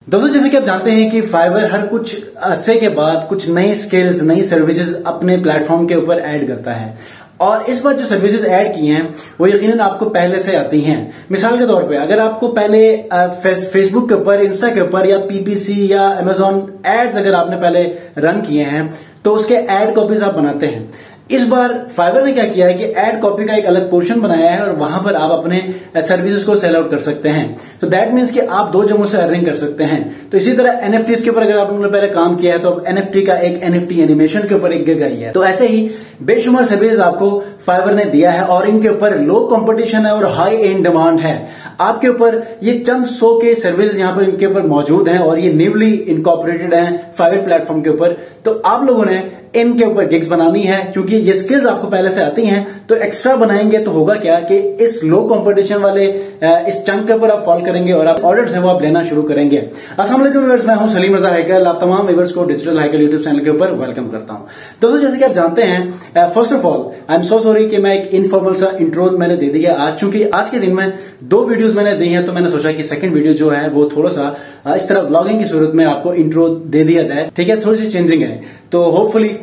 दोस्तों, जैसे कि आप जानते हैं कि फाइवर हर कुछ अरसे के बाद कुछ नई स्किल्स, नई सर्विसेज अपने प्लेटफॉर्म के ऊपर ऐड करता है। और इस बार जो सर्विसेज ऐड की हैं वो यकीनन आपको पहले से आती हैं। मिसाल के तौर पे अगर आपको पहले फेसबुक के ऊपर, इंस्टा के ऊपर या पीपीसी या अमेजॉन एड्स अगर आपने पहले रन किए हैं तो उसके एड कॉपीज आप बनाते हैं। इस बार फाइवर ने क्या किया है कि एड कॉपी का एक अलग पोर्शन बनाया है और वहां पर आप अपने सर्विसेज को सेल आउट कर सकते हैं। तो दैट मीन्स कि आप दो जगहों से अर्निंग कर सकते हैं। तो इसी तरह एनएफटी के ऊपर अगर आपने पहले काम किया है तो अब एनएफटी का एक एनएफटी एनिमेशन के ऊपर एक गिग आई है। तो ऐसे ही बेशुमार सर्विसेज आपको फाइवर ने दिया है और इनके ऊपर लो कंपटीशन है और हाई इन डिमांड है। आपके ऊपर ये चंद 100 के सर्विसेज यहाँ पर इनके ऊपर मौजूद हैं और ये न्यूली इनकॉर्पोरेटेड हैं फाइवर प्लेटफॉर्म के ऊपर। तो आप लोगों ने इनके ऊपर गिग्स बनानी है क्योंकि ये स्किल्स आपको पहले से आती हैं। तो एक्स्ट्रा बनाएंगे तो होगा क्या कि इस लो कंपटीशन वाले इस चंक के ऊपर आप फॉल करेंगे और आप ऑर्डर्स हैं वो आप लेना शुरू करेंगे। अस्सलाम वालेकुम व्यूअर्स, मैं हूं सलीम रजा हैकल। आप तमाम व्यूअर्स को डिजिटल हैकल यूट्यूब चैनल के ऊपर वेलकम करता हूं। दोस्तों, जैसे कि आप जानते हैं, first of all I am so sorry कि मैं एक इनफॉर्मल सा इंट्रो मैंने दे दिया आज, चूंकि आज के दिन में 2 वीडियोस मैंने दी हैं तो मैंने सोचा कि सेकंड वीडियो जो है वो थोड़ा सा इस तरह व्लॉगिंग की सूरत में आपको इंट्रो दे दिया जाए। ठीक है, थोड़ी सी चेंजिंग है। तो होपफुली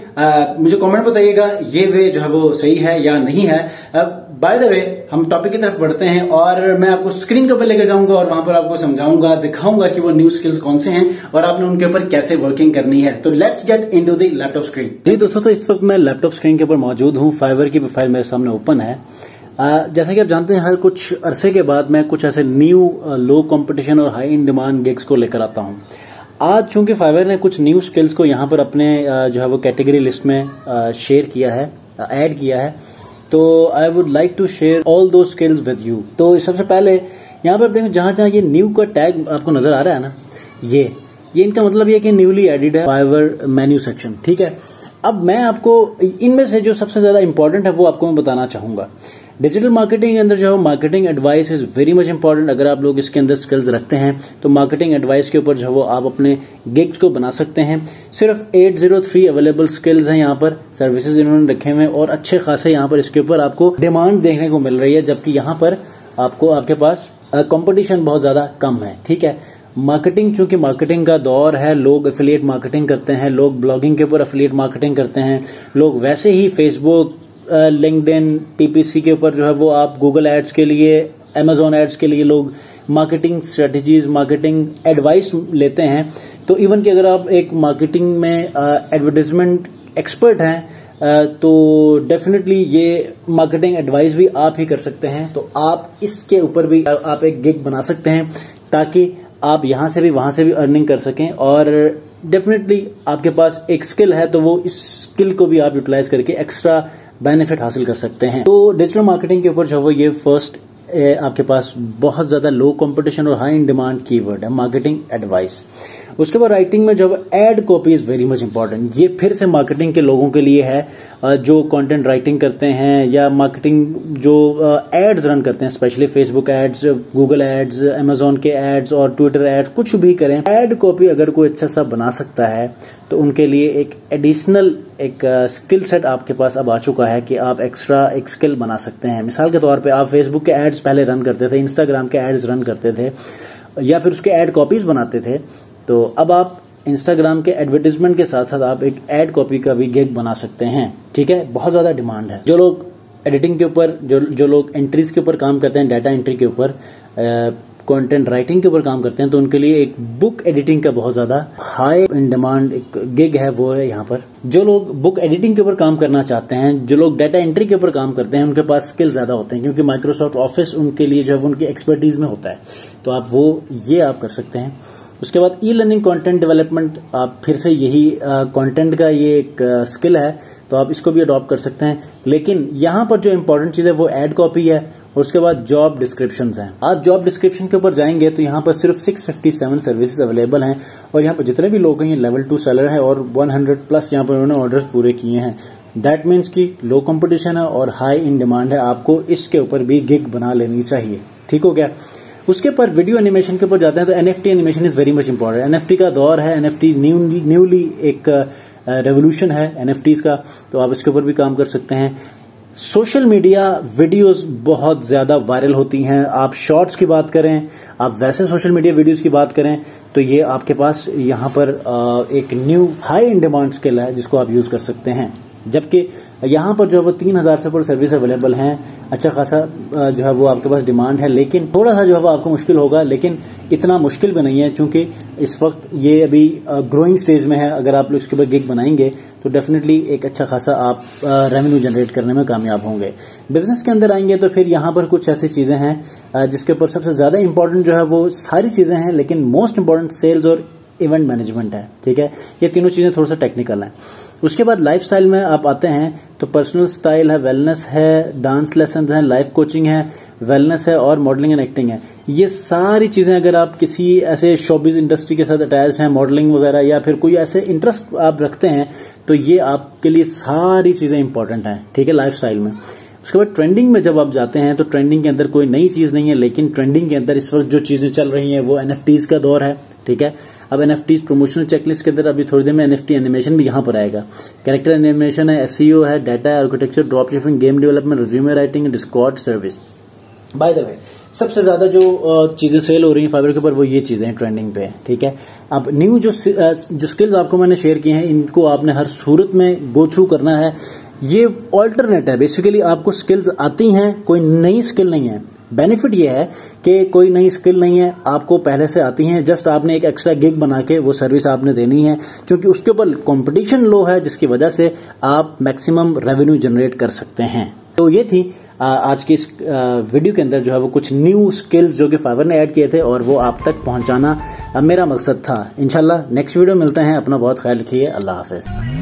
मुझे कमेंट बताइएगा ये वे जो है वो सही है या नहीं है। बाय द वे हम टॉपिक की तरफ बढ़ते हैं और मैं आपको स्क्रीन के ऊपर लेकर जाऊंगा और वहां पर आपको समझाऊंगा, दिखाऊंगा कि वो न्यू स्किल्स कौन से हैं और आपने उनके ऊपर कैसे वर्किंग करनी है। तो let's get into the laptop screen. जी दोस्तों, तो इस वक्त मैं लैपटॉप स्क्रीन के ऊपर मौजूद हूं। फाइवर की प्रोफाइल मेरे सामने ओपन है। जैसा कि आप जानते हैं, हर कुछ अरसे के बाद मैं कुछ ऐसे न्यू लो कंपटीशन और हाई इन डिमांड गिग्स को लेकर आता हूं। आज चूंकि फाइवर ने कुछ न्यू स्किल्स को यहां पर अपने जो है वो कैटेगरी लिस्ट में शेयर किया है, ऐड किया है, तो I would like to share all those skills with you. तो सबसे पहले यहां पर देखो, जहां जहां ये न्यू का टैग आपको नजर आ रहा है ना, ये इनका मतलब ये कि न्यूली एडिड है फाइवर मेन्यू सेक्शन। ठीक है, अब मैं आपको इनमें से जो सबसे ज्यादा इंपॉर्टेंट है वो आपको मैं बताना चाहूंगा। डिजिटल मार्केटिंग के अंदर जो है marketing advice is very much important. अगर आप लोग इसके अंदर स्किल्स रखते हैं तो मार्केटिंग एडवाइस के ऊपर जो है वो आप अपने गिग्स को बना सकते हैं। सिर्फ 803 अवेलेबल स्किल्स हैं यहाँ पर, सर्विसेज इन्होंने रखे हुए और अच्छे खासे यहाँ पर इसके ऊपर आपको डिमांड देखने को मिल रही है, जबकि यहाँ पर आपके पास कंपटीशन बहुत ज्यादा कम है। ठीक है, मार्केटिंग, चूंकि मार्केटिंग का दौर है, लोग एफिलिएट मार्केटिंग करते हैं, लोग ब्लॉगिंग के ऊपर एफिलिएट मार्केटिंग करते हैं, लोग वैसे ही फेसबुक, लिंक्डइन, पीपीसी के ऊपर जो है वो आप गूगल एड्स के लिए, अमेजॉन एड्स के लिए लोग मार्केटिंग स्ट्रेटेजीज, मार्केटिंग एडवाइस लेते हैं। तो इवन कि अगर आप एक मार्केटिंग में एडवर्टाइजमेंट एक्सपर्ट हैं तो डेफिनेटली ये मार्केटिंग एडवाइस भी आप ही कर सकते हैं। तो आप इसके ऊपर भी आप एक गिग बना सकते हैं ताकि आप यहां से भी वहां से भी अर्निंग कर सकें। और डेफिनेटली आपके पास एक स्किल है तो वो इस स्किल को भी आप यूटिलाइज करके एक्स्ट्रा बेनिफिट हासिल कर सकते हैं। तो डिजिटल मार्केटिंग के ऊपर जो है वो ये फर्स्ट आपके पास बहुत ज्यादा लो कंपटीशन और हाई इन डिमांड कीवर्ड है, मार्केटिंग एडवाइस। उसके बाद राइटिंग में जब ad copy is very much important. ये फिर से मार्केटिंग के लोगों के लिए है जो कंटेंट राइटिंग करते हैं या मार्केटिंग जो एड्स रन करते हैं, specially Facebook ads, Google ads, Amazon के एड्स और ट्विटर एड्स, कुछ भी करें। एड कॉपी अगर कोई अच्छा सा बना सकता है तो उनके लिए एक एडिशनल एक स्किल सेट आपके पास अब आ चुका है कि आप एक्स्ट्रा एक स्किल बना सकते हैं। मिसाल के तौर पे आप फेसबुक के एड्स पहले रन करते थे, इंस्टाग्राम के एड्स रन करते थे या फिर उसके एड कॉपीज बनाते थे, तो अब आप इंस्टाग्राम के एडवर्टाइजमेंट के साथ साथ आप एक एड कॉपी का भी गिग बना सकते हैं। ठीक है, बहुत ज्यादा डिमांड है। जो लोग एडिटिंग के ऊपर, जो लोग एंट्रीज के ऊपर काम करते हैं, डाटा एंट्री के ऊपर, कंटेंट राइटिंग के ऊपर काम करते हैं, तो उनके लिए एक बुक एडिटिंग का बहुत ज्यादा हाई इन डिमांड एक गिग है, वो है यहाँ पर। जो लोग बुक एडिटिंग के ऊपर काम करना चाहते हैं, जो लोग डाटा एंट्री के ऊपर काम करते हैं, उनके पास स्किल ज्यादा होते हैं क्योंकि माइक्रोसॉफ्ट ऑफिस उनके लिए जो है उनकी एक्सपर्टीज में होता है। तो आप ये आप कर सकते हैं। उसके बाद ई लर्निंग कंटेंट डेवलपमेंट, आप फिर से यही कंटेंट का ये एक स्किल है तो आप इसको भी अडॉप्ट कर सकते हैं। लेकिन यहाँ पर जो इंपॉर्टेंट चीज है वो एड कॉपी है और उसके बाद जॉब डिस्क्रिप्शंस हैं। आप जॉब डिस्क्रिप्शन के ऊपर जाएंगे तो यहाँ पर सिर्फ 657 सर्विसेज अवेलेबल हैं और यहाँ पर जितने भी लोग हैं ये लेवल 2 सेलर हैं और 100+ यहाँ पर उन्होंने ऑर्डर्स पूरे किए हैं। दैट मीन्स कि लो कंपटीशन है और हाई इन डिमांड है, आपको इसके ऊपर भी गिग बना लेनी चाहिए। ठीक हो गया। उसके पर वीडियो एनिमेशन के ऊपर जाते हैं तो NFT animation is very much important. NFT का दौर है, एनएफटी न्यूली एक रेवोल्यूशन है एनएफटीज का, तो आप इसके ऊपर भी काम कर सकते हैं। सोशल मीडिया वीडियोस बहुत ज्यादा वायरल होती हैं। आप शॉर्ट्स की बात करें, आप वैसे सोशल मीडिया वीडियोस की बात करें तो ये आपके पास यहाँ पर एक new high in demand skill है जिसको आप यूज कर सकते हैं। जबकि यहाँ पर जो है वो 3000 से ऊपर सर्विस अवेलेबल हैं, अच्छा खासा जो है वो आपके पास डिमांड है, लेकिन थोड़ा सा जो है वो आपको मुश्किल होगा, लेकिन इतना मुश्किल भी नहीं है क्योंकि इस वक्त ये अभी ग्रोइंग स्टेज में है। अगर आप लोग इसके ऊपर गिग बनाएंगे तो डेफिनेटली एक अच्छा खासा आप रेवेन्यू जनरेट करने में कामयाब होंगे। बिजनेस के अंदर आएंगे तो फिर यहाँ पर कुछ ऐसी चीजें हैं जिसके ऊपर सबसे ज्यादा इंपॉर्टेंट जो है वो सारी चीजें हैं, लेकिन मोस्ट इंपॉर्टेंट सेल्स और इवेंट मैनेजमेंट है। ठीक है, ये तीनों चीजें थोड़ा सा टेक्निकल हैं। उसके बाद लाइफस्टाइल में आप आते हैं तो पर्सनल स्टाइल है, वेलनेस है, डांस लेसन है, लाइफ कोचिंग है, वेलनेस है और मॉडलिंग एंड एक्टिंग है। ये सारी चीजें अगर आप किसी ऐसे शोबिज इंडस्ट्री के साथ अटैच हैं, मॉडलिंग वगैरह, या फिर कोई ऐसे इंटरेस्ट आप रखते हैं तो ये आपके लिए सारी चीजें इंपॉर्टेंट हैं। ठीक है, लाइफस्टाइल में। उसके बाद ट्रेंडिंग में जब आप जाते हैं तो ट्रेंडिंग के अंदर कोई नई चीज नहीं है, लेकिन ट्रेंडिंग के अंदर इस वक्त जो चीजें चल रही हैं वो एनएफटीज का दौर है। ठीक है, अब एनएफटीज प्रमोशनल चेकलिस्ट के अंदर अभी थोड़ी देर में एनएफटी एनिमेशन भी यहां पर आएगा। कैरेक्टर एनिमेशन है, एसईओ है, data architecture, drop shipping, game development, resume writing, Discord service. By the way, सबसे ज्यादा जो चीजें सेल हो रही हैं फाइवर के ऊपर वो ये चीजें हैं ट्रेंडिंग पे। ठीक है, अब न्यू जो स्किल्स आपको मैंने शेयर किए हैं इनको आपने हर सूरत में गो थ्रू करना है। ये ऑल्टरनेट है, बेसिकली आपको स्किल्स आती हैं, कोई नई स्किल नहीं है। बेनिफिट ये है कि कोई नई स्किल नहीं है, आपको पहले से आती हैं, जस्ट आपने एक एक्स्ट्रा गिग बना के वो सर्विस आपने देनी है, क्योंकि उसके ऊपर कंपटीशन लो है, जिसकी वजह से आप मैक्सिमम रेवेन्यू जनरेट कर सकते हैं। तो ये थी आज की इस वीडियो के अंदर जो है वो कुछ न्यू स्किल्स जो कि फाइवर ने ऐड किए थे और वो आप तक पहुंचाना मेरा मकसद था। इंशाल्लाह नेक्स्ट वीडियो मिलते हैं। अपना बहुत ख्याल रखिए। अल्लाह हाफिज।